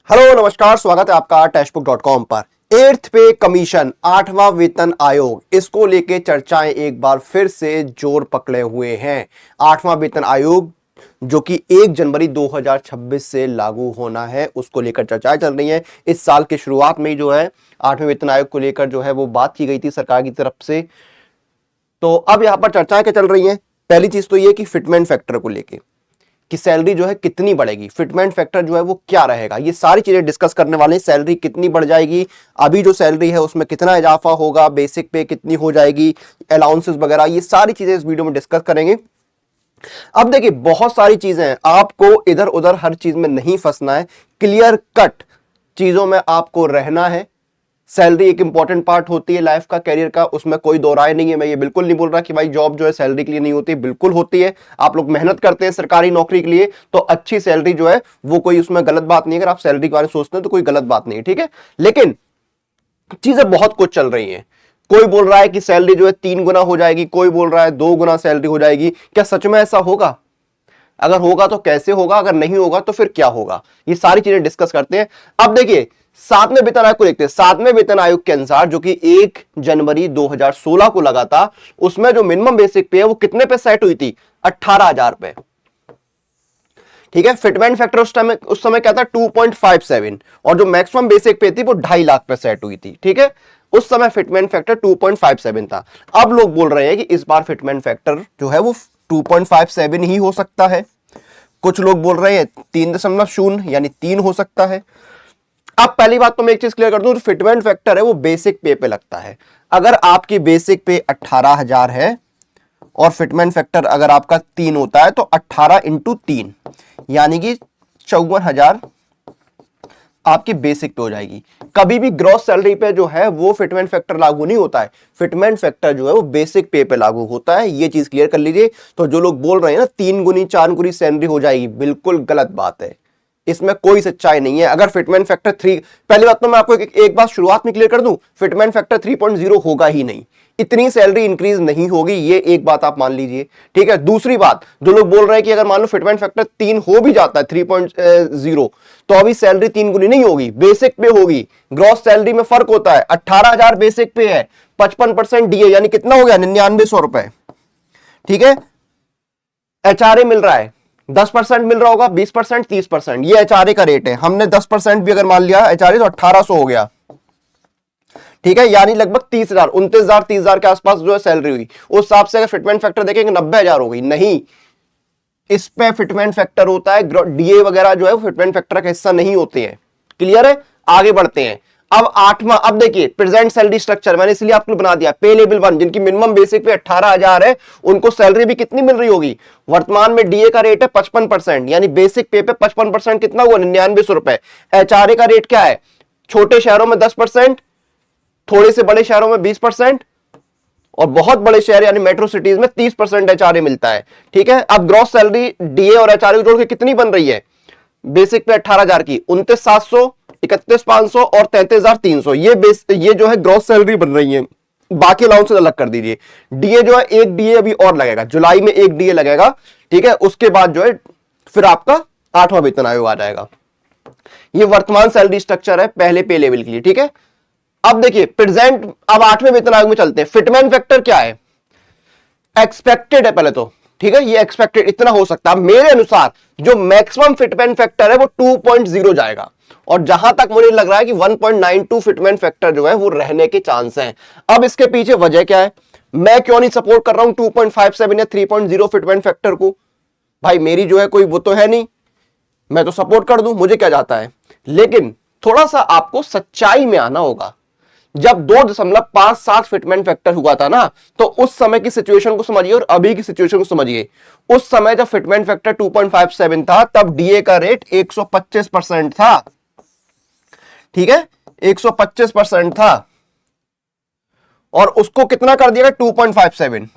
Hello नमस्कार, स्वागत है आपका टेक्स्टबुक.com पर। एट्थ पे कमीशन, आठवां वेतन आयोग, इसको लेके चर्चाएं एक बार फिर से जोर पकड़े हुए हैं। आठवां वेतन आयोग जो कि 1 जनवरी 2026 से लागू होना है, उसको लेकर चर्चाएं चल रही हैं। इस साल के शुरुआत में जो है आठवें वेतन आयोग को लेकर जो है वो बात की गई थी सरकार की तरफ से। तो अब यहां पर चर्चाएं क्या चल रही हैं? पहली चीज तो ये कि फिटमेंट फैक्टर को लेके कि सैलरी जो है कितनी बढ़ेगी, फिटमेंट फैक्टर जो है वो क्या रहेगा, ये सारी चीजें डिस्कस करने वाले हैं। सैलरी कितनी बढ़ जाएगी, अभी जो सैलरी है उसमें कितना इजाफा होगा, बेसिक पे कितनी हो जाएगी, अलाउंसेस वगैरह, ये सारी चीजें इस वीडियो में डिस्कस करेंगे। अब देखिए, बहुत सारी चीजें हैं, आपको इधर उधर हर चीज में नहीं फंसना है, क्लियर कट चीजों में आपको रहना है। सैलरी एक इंपॉर्टेंट पार्ट होती है लाइफ का, कैरियर का, उसमें कोई दो राय नहीं है। मैं ये बिल्कुल नहीं बोल रहा कि भाई जॉब जो है सैलरी के लिए नहीं होती, बिल्कुल होती है। आप लोग मेहनत करते हैं सरकारी नौकरी के लिए तो अच्छी सैलरी जो है वो कोई उसमें गलत बात नहीं है। अगर आप सैलरी के बारे में सोचते हैं तो कोई गलत बात नहीं है, ठीक है। लेकिन चीजें बहुत कुछ चल रही हैं। कोई बोल रहा है कि सैलरी जो है 3 गुना हो जाएगी, कोई बोल रहा है 2 गुना सैलरी हो जाएगी। क्या सच में ऐसा होगा? अगर होगा तो कैसे होगा, अगर नहीं होगा तो फिर क्या होगा, ये सारी चीजें डिस्कस करते हैं। अब देखिए, सातवें वेतन आयोग को देखते हैं। सातवें वेतन आयोग के अनुसार, जो कि 1 जनवरी 2016 को लगा था, उसमें जो मिनिमम बेसिक पे है वो कितने पे सेट हुई थी? 18,000 पे, ठीक है। फिटमेंट फैक्टर उस समय क्या था? 2.57, और जो मैक्सिमम बेसिक पे थी वो 2.5 लाख पे सेट हुई थी, ठीक है। उस समय फिटमेंट फैक्टर 2.57 था। अब लोग बोल रहे हैं कि इस बार फिटमेंट फैक्टर जो है वो 2.57 ही हो सकता है। कुछ लोग बोल रहे हैं 3.0 यानी 3 हो सकता है। अब पहली बात तो मैं एक चीज क्लियर कर दूं, फिटमेंट फैक्टर है वो बेसिक पे पे लगता है। अगर आपकी बेसिक पे 18,000 है और फिटमेंट फैक्टर अगर आपका 3 होता है तो 18 इंटू 3 यानी कि 54,000 आपकी बेसिक पे हो जाएगी। कभी भी ग्रॉस सैलरी पे जो है वो फिटमेंट फैक्टर लागू नहीं होता है। फिटमेंट फैक्टर जो है वो बेसिक पे लागू होता है, ये चीज क्लियर कर लीजिए। तो जो लोग बोल रहे हैं ना 3 गुनी 4 गुनी सैलरी हो जाएगी, बिल्कुल गलत बात है, इसमें कोई सच्चाई नहीं है। अगर फिटमेंट फैक्टर 3, पहली बात तो मैं आपको एक बात शुरुआत में क्लियर कर दूं, फिटमेंट फैक्टर 3.0 होगा ही नहीं, इतनी सैलरी इंक्रीज नहीं होगी, ये एक बात आप मान लीजिए, ठीक है। दूसरी बात, जो लोग बोल रहे हैं कि अगर मान लो फिटमेंट फैक्टर 3 हो भी जाता है 3.0, तो अभी सैलरी 3 गुनी नहीं होगी, बेसिक पे होगी। ग्रॉस सैलरी में फर्क होता है, 18,000 बेसिक पे है, 55% डीए यानी कितना हो गया? 9900 रुपए, ठीक है। एचआरए मिल रहा है 10% मिल रहा होगा, 20%, 30%, ये एचआरए का रेट है। हमने 10% भी अगर मान लिया एचआरए तो 1800 हो गया, ठीक है। यानी लगभग 30,000, 29,000, 30,000 के आसपास जो है सैलरी हुई। उस हिसाब से अगर फिटमेंट फैक्टर देखेंगे 90,000 हो गई। नहीं, इस पे फिटमेंट फैक्टर होता है, डीए वगैरह जो है फिटमेंट फैक्टर का हिस्सा नहीं होते हैं। क्लियर है? आगे बढ़ते हैं। अब आठवां, अब देखिए प्रेजेंट सैलरी स्ट्रक्चर मैंने इसलिए आपको बना दिया। पे लेवल 1 जिनकी मिनिमम बेसिक पे 18,000 है, उनको सैलरी भी कितनी मिल रही होगी? वर्तमान में डीए का रेट है 55%, यानी बेसिक पे 55% कितना हुआ? 9900 रुपए। एचआरए का रेट क्या है? छोटे शहरों में 10%, थोड़े से बड़े शहरों में 20%, और बहुत बड़े शहर यानी मेट्रो सिटीज में 30% एचआरए मिलता है, ठीक है। अब ग्रॉस सैलरी डीए और एचआरए जोड़ के कितनी बन रही है? बेसिक पे 18,000 की 29,700, 31,500 और 33,300, ये जो है ग्रॉस सैलरी बन रही है। बाकी अलाउंसेस अलग कर दीजिए। डीए जो है, एक डीए अभी और लगेगा, जुलाई में एक डीए लगेगा, ठीक है। उसके बाद जो है फिर आपका आठवां वेतन आयोग आ जाएगा। ये वर्तमान सैलरी स्ट्रक्चर है पहले पे लेवल के लिए, ठीक है। अब देखिए प्रेजेंट, अब आठवें वेतन आयोग में चलते हैं। फिटमेंट फैक्टर क्या है? एक्सपेक्टेड है पहले तो, ठीक है। ये एक्सपेक्टेड इतना हो सकता है, मेरे अनुसार जो मैक्सिमम फिटमेंट फैक्टर है वो 2.0 जाएगा, और जहां तक मुझे लग रहा है कि 1.92 फिटमेंट फैक्टर जो है वो रहने के चांस हैं। अब इसके पीछे वजह क्या है? मैं क्यों नहीं सपोर्ट कर रहा हूं 2.57 या 3.0 फिटमेंट फैक्टर को? भाई मेरी जो है कोई वो तो है नहीं, मैं तो सपोर्ट कर दूं, मुझे क्या जाता है। लेकिन थोड़ा सा आपको सच्चाई में आना होगा। जब 2.57 फिटमेंट फैक्टर हुआ था ना, तो उस समय की सिचुएशन को समझिए और अभी की सिचुएशन को समझिए। उस समय जब फिटमेंट फैक्टर 2.57 था, तब डीए का रेट 125% था, ठीक है। 125% था, और उसको कितना कर दिया 2.57,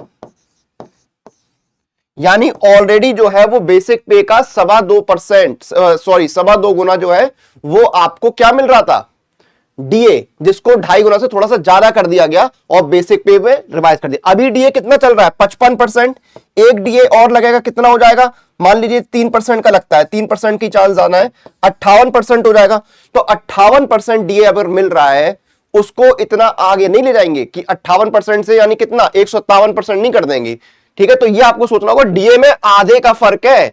यानी ऑलरेडी जो है वो बेसिक पे का 2.25%, सॉरी 2.25 गुना जो है वो आपको क्या मिल रहा था? डीए जिसको 2.5 गुना से थोड़ा सा ज्यादा कर दिया गया और बेसिक पे में रिवाइज कर दिया। अभी डीए कितना चल रहा है? 55%। एक डीए और लगेगा, कितना हो जाएगा? मान लीजिए 3% का लगता है, 3% की चांस आना है, 58% हो जाएगा। तो 58% डीए अगर मिल रहा है, उसको इतना आगे नहीं ले जाएंगे कि 58% से यानी कितना 157% नहीं कर देंगे। ठीक है, तो ये आपको सोचना होगा, डीए में आधे का फर्क है,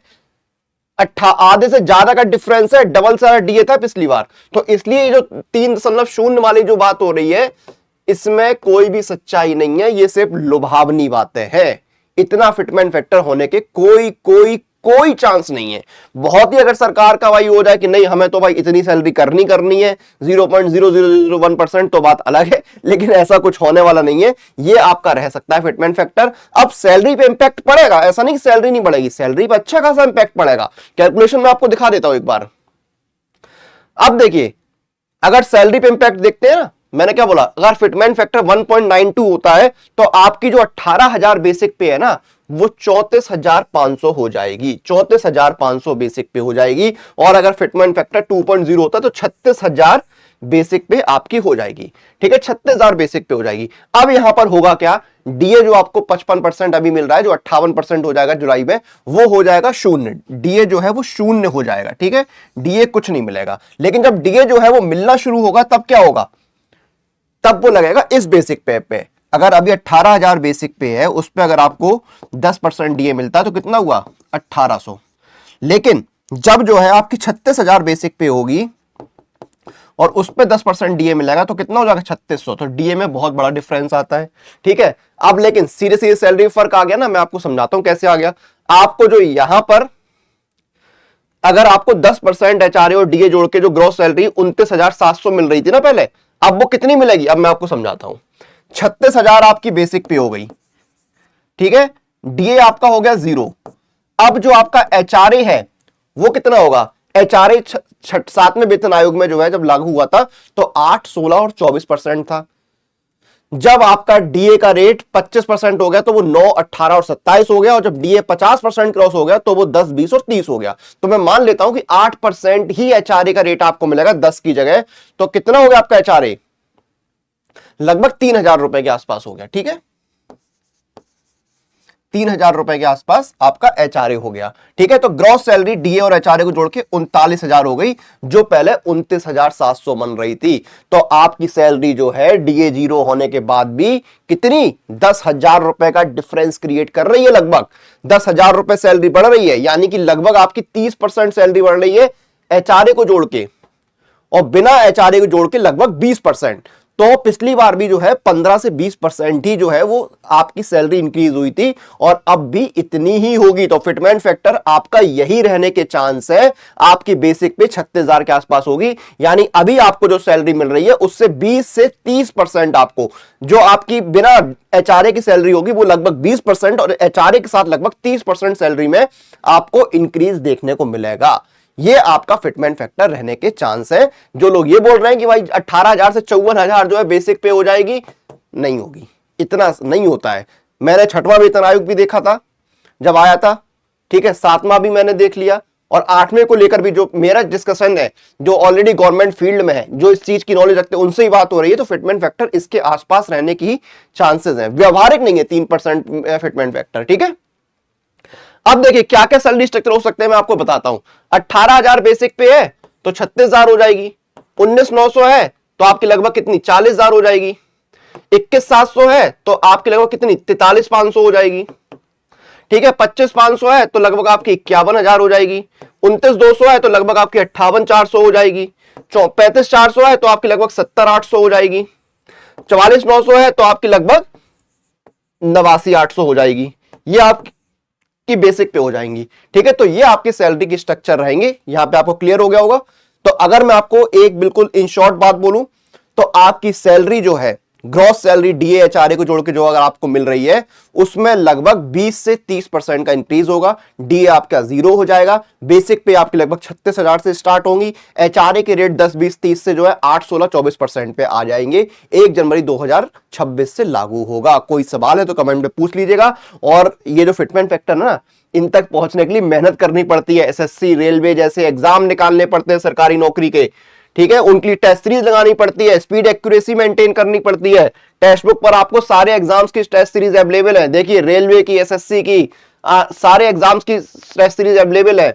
आधे से ज्यादा का डिफरेंस है, डबल सारा डीए था पिछली बार। तो इसलिए जो 3.0 वाली जो बात हो रही है, इसमें कोई भी सच्चाई नहीं है, ये सिर्फ लुभावनी बातें हैं। इतना फिटमेंट फैक्टर होने के कोई कोई कोई चांस नहीं है। बहुत ही अगर सरकार का भाई हो जाए कि नहीं हमें तो भाई इतनी सैलरी करनी है 0.0001%, तो बात अलग है, लेकिन ऐसा कुछ होने वाला नहीं है। ये आपका रह सकता है फिटमेंट फैक्टर। अब सैलरी पे इंपैक्ट पड़ेगा, ऐसा नहीं कि सैलरी नहीं बढ़ेगी, सैलरी पे अच्छा खासा इंपैक्ट पड़ेगा। कैलकुलेशन में आपको दिखा देता हूं एक बार। अब देखिए, अगर सैलरी पे इंपैक्ट देखते हैं ना, मैंने क्या बोला, अगर फिटमेंट फैक्टर 1.92 होता है तो आपकी जो 18,000 बेसिक पे है ना, वो 34,500 हो जाएगी, 34,500 बेसिक पे हो जाएगी। और अगर फिटमेंट फैक्टर 2.0 होता है तो 36,000 बेसिक पे आपकी हो जाएगी। ठीक है, 36,000 बेसिक पे हो जाएगी। अब यहां पर होगा क्या, डीए जो आपको 55% अभी मिल रहा है, जो 58% हो जाएगा जुलाई में, वो हो जाएगा शून्य। डीए जो है वो शून्य हो जाएगा। ठीक है, डीए कुछ नहीं मिलेगा। लेकिन जब डीए जो है वो मिलना शुरू होगा, तब क्या होगा, तब वो लगेगा इस बेसिक पे। अगर अभी 18,000 बेसिक पे है, उस पे अगर आपको 10% डीए मिलता है तो कितना हुआ, 1800। लेकिन जब जो है आपकी 36,000 बेसिक पे होगी और उस पे 10% डीए मिलेगा तो कितना हो जाएगा, 3600। तो डीए में बहुत बड़ा डिफरेंस आता है। ठीक है, अब लेकिन सीधे सीधे सैलरी फर्क आ गया ना, मैं आपको समझाता हूं कैसे आ गया। आपको जो यहां पर अगर आपको 10% एचआरए और डीए जोड़ के जो ग्रॉस सैलरी 29,700 मिल रही थी ना पहले, अब वो कितनी मिलेगी, अब मैं आपको समझाता हूं। 36,000 आपकी बेसिक पे हो गई। ठीक है, डीए आपका हो गया 0। अब जो आपका एचआरए है वो कितना होगा, एचआरए 7वें वेतन आयोग में जो है जब लागू हुआ था तो 8, 16 और 24% था। जब आपका डीए का रेट 25% हो गया तो वो 9, 18 और 27 हो गया। और जब डीए 50% क्रॉस हो गया तो वो 10, 20 और 30 हो गया। तो मैं मान लेता हूं कि 8% ही एचआरए का रेट आपको मिलेगा 10 की जगह। तो कितना हो गया आपका एचआरए, लगभग 3,000 रुपए के आसपास हो गया। ठीक है, 3,000 रुपए के आसपास आपका एचआरए हो गया। ठीक है, तो ग्रॉस सैलरी डीए और एचआरए को जोड़ के 39,000 हो गई, जो पहले 29,700 बन रही थी। तो आपकी सैलरी जो है डीए 0 होने के बाद भी कितनी, 10,000 रुपए का डिफरेंस क्रिएट कर रही है। लगभग 10,000 रुपए सैलरी बढ़ रही है, यानी कि लगभग आपकी 30% सैलरी बढ़ रही है एचआरए को जोड़ के, और बिना एचआरए को जोड़ के लगभग 20%। तो पिछली बार भी जो है 15 से 20% ही जो है वो आपकी सैलरी इंक्रीज हुई थी, और अब भी इतनी ही होगी। तो फिटमेंट फैक्टर आपका यही रहने के चांस है, आपकी बेसिक पे 36,000 के आसपास होगी। यानी अभी आपको जो सैलरी मिल रही है उससे 20 से 30% आपको, जो आपकी बिना एचआरए की सैलरी होगी वो लगभग 20%, और एचआरए के साथ लगभग 30% सैलरी में आपको इंक्रीज देखने को मिलेगा। ये आपका फिटमेंट फैक्टर रहने के चांस है। जो लोग ये बोल रहे हैं कि भाई 18,000 से 54,000 जो है बेसिक पे हो जाएगी, नहीं होगी, इतना नहीं होता है। मैंने 6वां वेतन आयोग भी देखा था जब आया था। ठीक है, 7वां भी मैंने देख लिया, और 8वें को लेकर भी जो मेरा डिस्कशन है, जो ऑलरेडी गवर्नमेंट फील्ड में है, जो इस चीज की नॉलेज रखते हैं, उनसे ही बात हो रही है। तो फिटमेंट फैक्टर इसके आसपास रहने की चांसेस हैं, व्यवहारिक नहीं है 3% फिटमेंट फैक्टर। ठीक है, अब देखिए क्या क्या सैलरी स्ट्रक्चर हो सकते हैं, मैं आपको बताता हूं। 18,000 बेसिक पे है तो 36,000 हो जाएगी। 19,900 है तो आपकी लगभग कितनी, 40,000 हो जाएगी। 21,700 है तो आपकी लगभग कितनी, 43,500 हो जाएगी। ठीक है, 25,500 है तो लगभग आपकी 51,000 हो जाएगी। 29,200 है तो लगभग आपकी 58,400 हो जाएगी। 35,400 है तो आपकी लगभग 70,800 हो जाएगी। 44,900 है तो आपकी लगभग 89,800 हो जाएगी। ये आपकी की बेसिक पे हो जाएंगी। ठीक है, तो ये आपकी सैलरी की स्ट्रक्चर रहेंगे। यहां पे आपको क्लियर हो गया होगा। तो अगर मैं आपको एक बिल्कुल इन शॉर्ट बात बोलूं तो आपकी सैलरी जो है, ग्रॉस सैलरी डीए एचआरए को जोड़ के जो अगर आपको मिल रही है, उसमें लगभग 20 से 30% का इंक्रीज होगा। डीए आपका 0 हो जाएगा। बेसिक पे आपकी लगभग 36,000 से स्टार्ट होंगी। एचआरए के रेट 10, 20, 30 से जो है 8, 16, 24% पे आ जाएंगे। 1 जनवरी 2026 से लागू होगा। कोई सवाल है तो कमेंट में पूछ लीजिएगा। और ये जो फिटमेंट फैक्टर ना, इन तक पहुंचने के लिए मेहनत करनी पड़ती है। एसएससी, रेलवे जैसे एग्जाम निकालने पड़ते हैं सरकारी नौकरी के। ठीक है, उनकी टेस्ट सीरीज लगानी पड़ती है, स्पीड एक्यूरेसी मेंटेन करनी पड़ती है। टेक्स्ट बुक पर आपको सारे एग्जाम्स की टेस्ट सीरीज अवेलेबल है। देखिए रेलवे की, एसएससी की, सारे एग्जाम्स की टेस्ट सीरीज अवेलेबल है।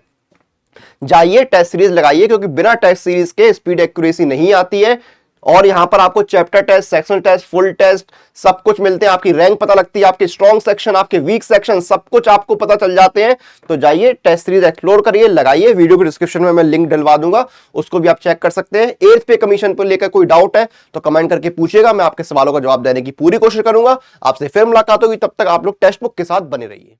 जाइए टेस्ट सीरीज लगाइए, क्योंकि बिना टेस्ट सीरीज के स्पीड एक्यूरेसी नहीं आती है। और यहां पर आपको chapter test, section test, full test सब कुछ मिलते हैं। आपकी रैंक पता लगती है, आपके स्ट्रॉन्ग सेक्शन, आपके वीक सेक्शन, सब कुछ आपको पता चल जाते हैं। तो जाइए टेस्ट सीरीज एक्सप्लोर करिए, लगाइए। वीडियो के डिस्क्रिप्शन में मैं लिंक डलवा दूंगा, उसको भी आप चेक कर सकते हैं। 8th पे कमीशन पर लेकर कोई डाउट है तो कमेंट करके पूछिएगा, मैं आपके सवालों का जवाब देने की पूरी कोशिश करूंगा। आपसे फिर मुलाकात होगी, तब तक आप लोग टेक्स्ट बुक के साथ बने रहिए।